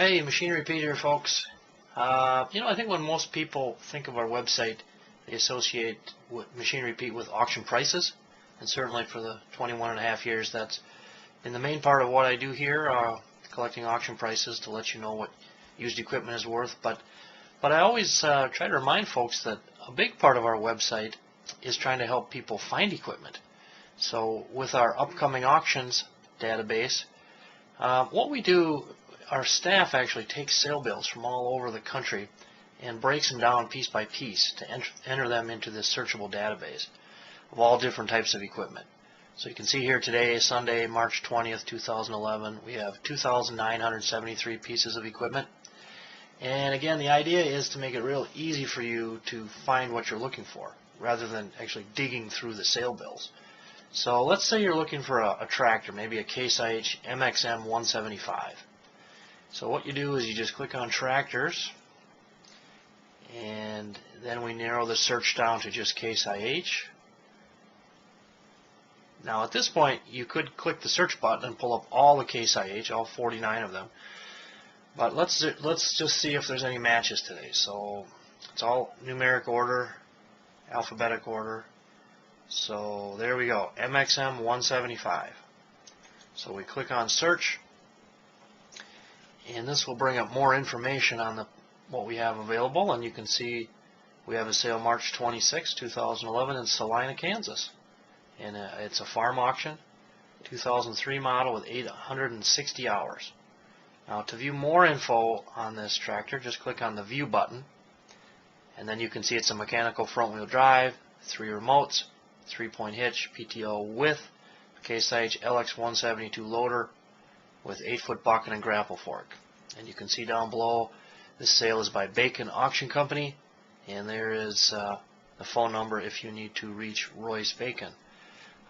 Hey, Machinery Pete here, folks. I think when most people think of our website, they associate Machinery Pete with auction prices, and certainly for the 21.5 years, that's in the main part of what I do here, collecting auction prices to let you know what used equipment is worth. But I always try to remind folks that a big part of our website is trying to help people find equipment. So with our upcoming auctions database, what we do, our staff actually takes sale bills from all over the country and breaks them down piece by piece to enter them into this searchable database of all different types of equipment. So you can see here today, Sunday, March 20th, 2011, we have 2,973 pieces of equipment. And again, the idea is to make it real easy for you to find what you're looking for, rather than actually digging through the sale bills. So let's say you're looking for a tractor, maybe a CaseIH MXM175. So what you do is you just click on tractors, and then we narrow the search down to just CaseIH. Now at this point you could click the search button and pull up all the CaseIH, all 49 of them. But let's just see if there's any matches today. So it's all numeric order, alphabetic order. So there we go, MXM175. So we click on search, and this will bring up more information on what we have available. And you can see we have a sale March 26, 2011 in Salina, Kansas. And it's a farm auction, 2003 model with 860 hours. Now to view more info on this tractor, just click on the view button, and then you can see it's a mechanical front wheel drive, 3 remotes, 3-point hitch, PTO with CaseIH LX172 loader with 8-foot bucket and grapple fork. And you can see down below, this sale is by Bacon Auction Company, and there is the phone number if you need to reach Royce Bacon.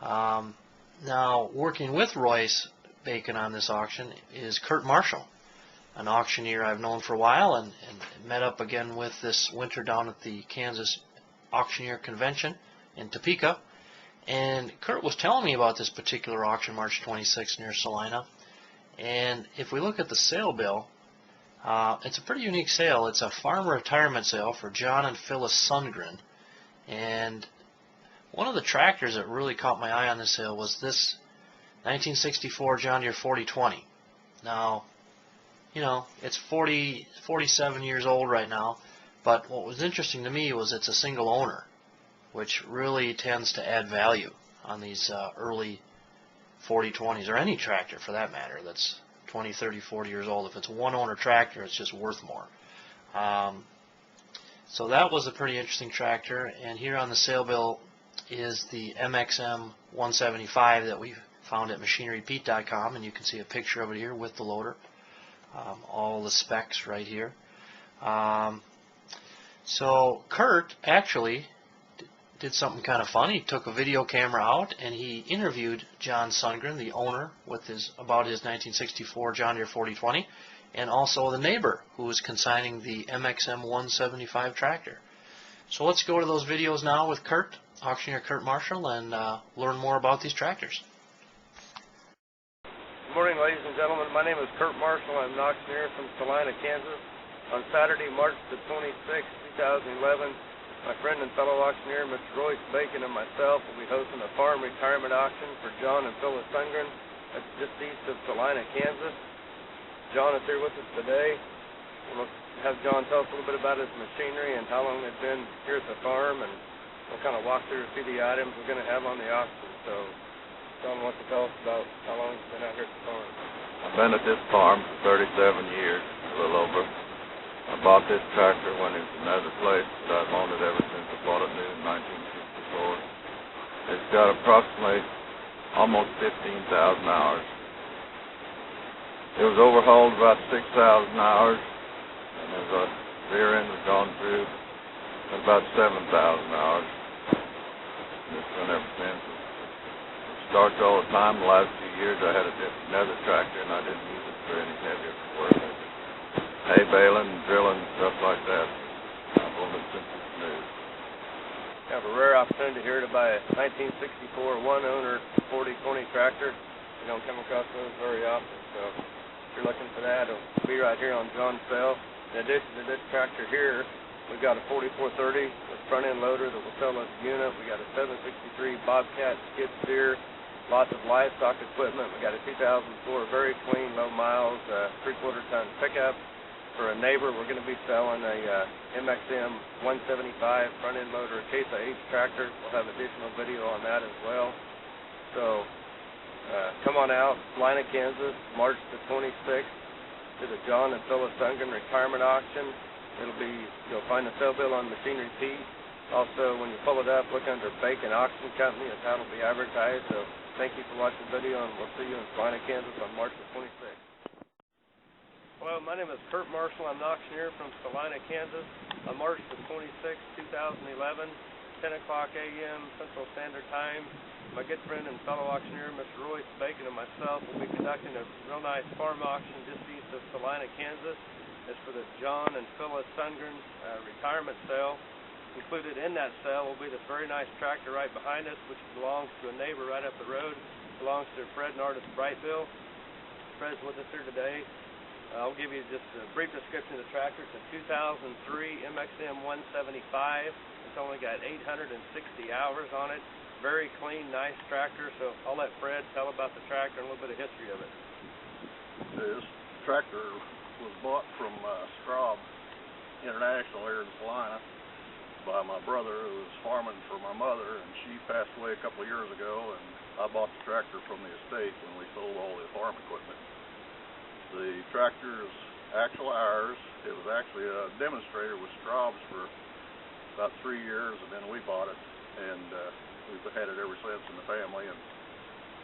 Now, working with Royce Bacon on this auction is Curt Marshall, an auctioneer I've known for a while, and met up again with this winter down at the Kansas Auctioneer Convention in Topeka. And Curt was telling me about this particular auction March 26 near Salina. And if we look at the sale bill, it's a pretty unique sale. It's a farm retirement sale for John and Phyliss Sundgren. And one of the tractors that really caught my eye on this sale was this 1964 John Deere 4020. Now, it's 47 years old right now, but what was interesting to me was it's a single owner, which really tends to add value on these early 4020s, or any tractor for that matter that's 20, 30, 40 years old. If it's a one-owner tractor, it's just worth more. So that was a pretty interesting tractor, and here on the sale bill is the MXM175 that we found at machinerypete.com, and you can see a picture of it here with the loader. All the specs right here. So Curt actually did something kind of fun. He took a video camera out and he interviewed John Sundgren, the owner, about his 1964 John Deere 4020, and also the neighbor who was consigning the MXM175 tractor. So let's go to those videos now with Curt, Auctioneer Curt Marshall, and learn more about these tractors. Good morning, ladies and gentlemen. My name is Curt Marshall. I'm an auctioneer from Salina, Kansas. On Saturday, March the 26th, 2011, my friend and fellow auctioneer, Mr. Royce Bacon, and myself will be hosting a farm retirement auction for John and Phyliss Sundgren. That's just east of Salina, Kansas. John is here with us today. We'll have John tell us a little bit about his machinery and how long they've been here at the farm, and we'll kind of walk through a few of the items we're going to have on the auction. So John wants to tell us about how long he's been out here at the farm. I've been at this farm for 37 years, a little over. I bought this tractor when it was another place, but I've owned it ever since I bought it new in 1964. It's got approximately almost 15,000 hours. It was overhauled about 6,000 hours, and the rear end was gone through about 7,000 hours. And it's been ever since. It starts all the time. The last few years I had another tractor, and I didn't use it for any heavier work. Hay baling, drilling, stuff like that. I've owned it since it's new. You have a rare opportunity here to buy a 1964 one-owner 4020 tractor. You don't come across those very often, so If you're looking for that, it'll be right here on John Sale. In addition to this tractor here, we've got a 4430 with front-end loader that will sell as a unit. We got a 763 Bobcat skid steer, lots of livestock equipment. We got a 2004 very clean, low miles, 3/4 ton pickup. For a neighbor, we're going to be selling a MXM175 front-end loader CaseIH tractor. We'll have additional video on that as well. So come on out, Salina, Kansas, March the 26th, to the John and Phyliss Sundgren retirement auction. You'll find the sale bill on Machinery Pete. Also, when you pull it up, look under Bacon Auction Company. That's how it'll be advertised. So thank you for watching the video, and we'll see you in Salina, Kansas on March the 26th. Hello, my name is Curt Marshall. I'm an auctioneer from Salina, Kansas. On March the 26th, 2011, 10 o'clock a.m. Central Standard Time, my good friend and fellow auctioneer, Mr. Royce Bacon, and myself will be conducting a real nice farm auction just east of Salina, Kansas. It's for the John and Phyliss Sundgren retirement sale. Included in that sale will be this very nice tractor right behind us, which belongs to a neighbor right up the road. It belongs to Fred and Artis Brightville. Fred's with us here today. I'll give you just a brief description of the tractor. It's a 2003 MXM175. It's only got 860 hours on it. Very clean, nice tractor. So I'll let Fred tell about the tractor and a little bit of history of it. This tractor was bought from Straub International here in Salina by my brother, who was farming for my mother, and she passed away a couple of years ago, and I bought the tractor from the estate when we sold all the farm equipment. The tractor's actual hours, it was actually a demonstrator with Straub's for about 3 years, and then we bought it, and we've had it ever since in the family. And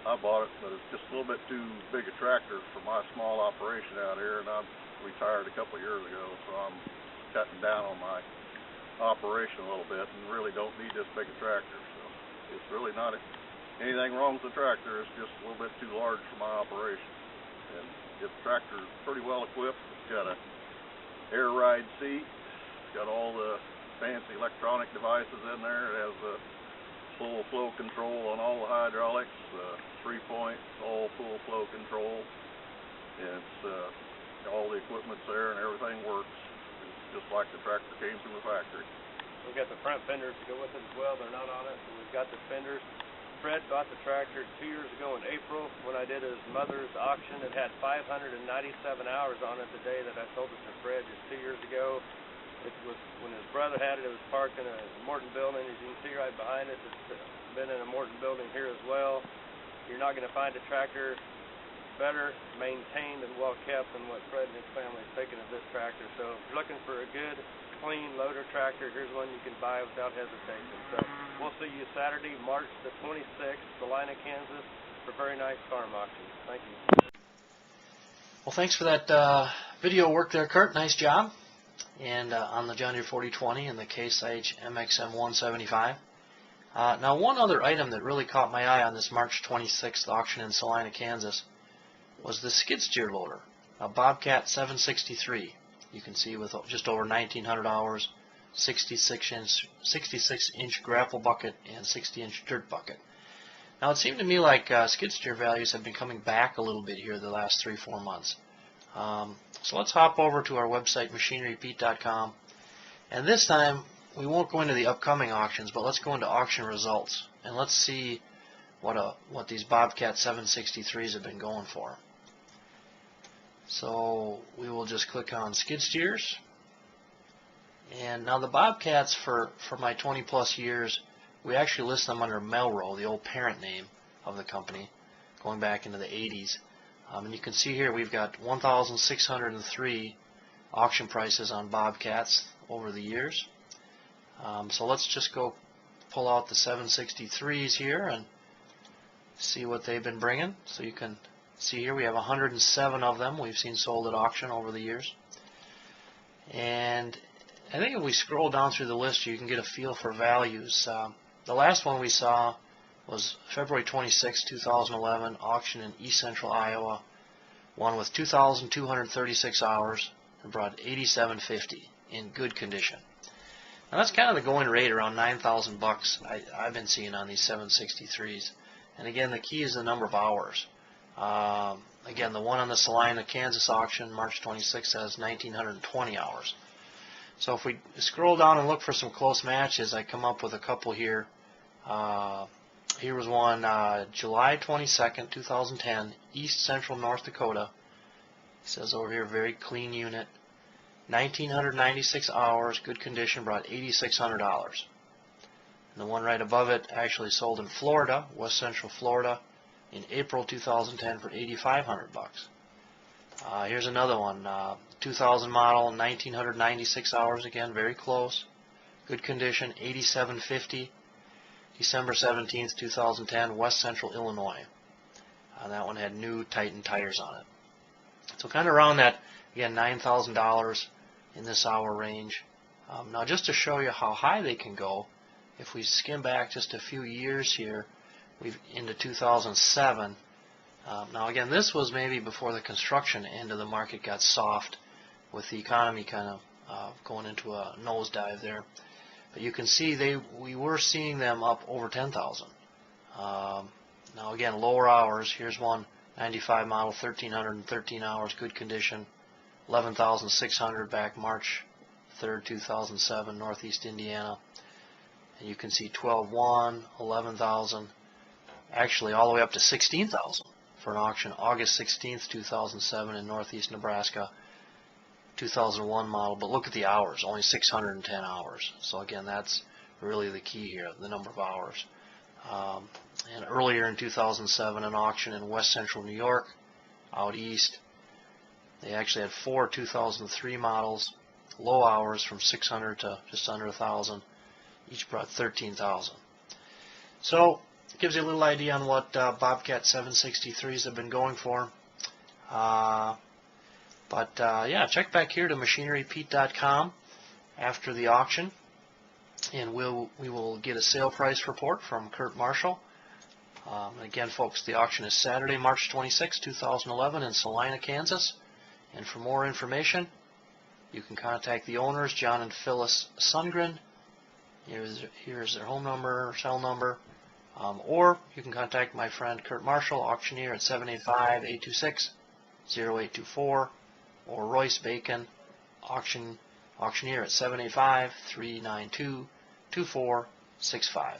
I bought it, but it's just a little bit too big a tractor for my small operation out here, and I retired a couple of years ago, so I'm cutting down on my operation a little bit and really don't need this big a tractor. So it's really not anything wrong with the tractor, it's just a little bit too large for my operation. And the tractor is pretty well equipped. It's got a air ride seat, it's got all the fancy electronic devices in there. It has a full flow control on all the hydraulics, 3-point all full flow control. It's all the equipment's there and everything works. It's just like the tractor came from the factory. We've got the front fenders to go with it as well. They're not on it, so we've got the fenders. Fred bought the tractor 2 years ago in April when I did his mother's auction. It had 597 hours on it the day that I sold it to Fred just 2 years ago. It was when his brother had it. It was parked in a Morton building. As you can see right behind us, it's been in a Morton building here as well. You're not going to find a tractor better maintained and well kept than what Fred and his family have taken of this tractor. So if you're looking for a good, clean loader tractor, here's one you can buy without hesitation. So we'll see you Saturday, March the 26th, Salina, Kansas, for a very nice farm auction. Thank you. Well, thanks for that video work there, Curt. Nice job. And on the John Deere 4020 and the CaseIH MXM175. Now, one other item that really caught my eye on this March 26th auction in Salina, Kansas, was the skid steer loader, a Bobcat 763. You can see with just over 1,900 hours, 66-inch grapple bucket and 60-inch dirt bucket. Now, it seemed to me like skid steer values have been coming back a little bit here the last 3-4 months. So let's hop over to our website, machinerypete.com, and this time we won't go into the upcoming auctions, but let's go into auction results, and let's see what these Bobcat 763s have been going for. So we will just click on skid steers, and now the Bobcats for my 20+ years, we actually list them under Melro, the old parent name of the company, going back into the 80s. And you can see here we've got 1,603 auction prices on Bobcats over the years. So let's just go pull out the 763s here and see what they've been bringing. So you can see here we have 107 of them we've seen sold at auction over the years. And I think if we scroll down through the list, you can get a feel for values. The last one we saw was February 26, 2011, auction in East Central Iowa. One with 2,236 hours and brought $87.50 in good condition. Now that's kind of the going rate, around $9,000 I've been seeing on these 763s. And again, the key is the number of hours. Again, the one on the Salina, Kansas auction, March 26th, has 1,920 hours. So if we scroll down and look for some close matches, I come up with a couple here. Here was one July 22nd, 2010, East Central North Dakota. It says over here, very clean unit. 1,996 hours, good condition, brought $8,600. And the one right above it actually sold in Florida, West Central Florida, in April 2010 for $8,500. Here's another one, 2000 model, 1,996 hours, again, very close, good condition, $8,750. December 17th, 2010, West Central Illinois. That one had new Titan tires on it. So kind of around that, again, $9,000 in this hour range. Now just to show you how high they can go, if we skim back just a few years here, we've into 2007. Now again, this was maybe before the construction end of the market got soft, with the economy kind of going into a nosedive there. But you can see we were seeing them up over 10,000. Now again, lower hours. Here's one 95 model, 1,313 hours, good condition, 11,600 back March 3rd, 2007, Northeast Indiana. And you can see 12.1, 11,000, actually all the way up to 16,000 for an auction August 16th, 2007 in Northeast Nebraska. 2001 model, but look at the hours, only 610 hours. So again, that's really the key here, the number of hours. And earlier in 2007, an auction in West Central New York, out east, they actually had 4 2003 models, low hours from 600 to just under 1,000. Each brought 13,000. So it gives you a little idea on what Bobcat 763s have been going for. Yeah, check back here to machinerypete.com after the auction, and we will get a sale price report from Curt Marshall. Again, folks, the auction is Saturday, March 26, 2011 in Salina, Kansas. And for more information, you can contact the owners, John and Phyliss Sundgren. Here's their home number, cell number. Or you can contact my friend Curt Marshall, auctioneer, at 785-826-0824. Or Royce Bacon, auctioneer, at 785-392-2465.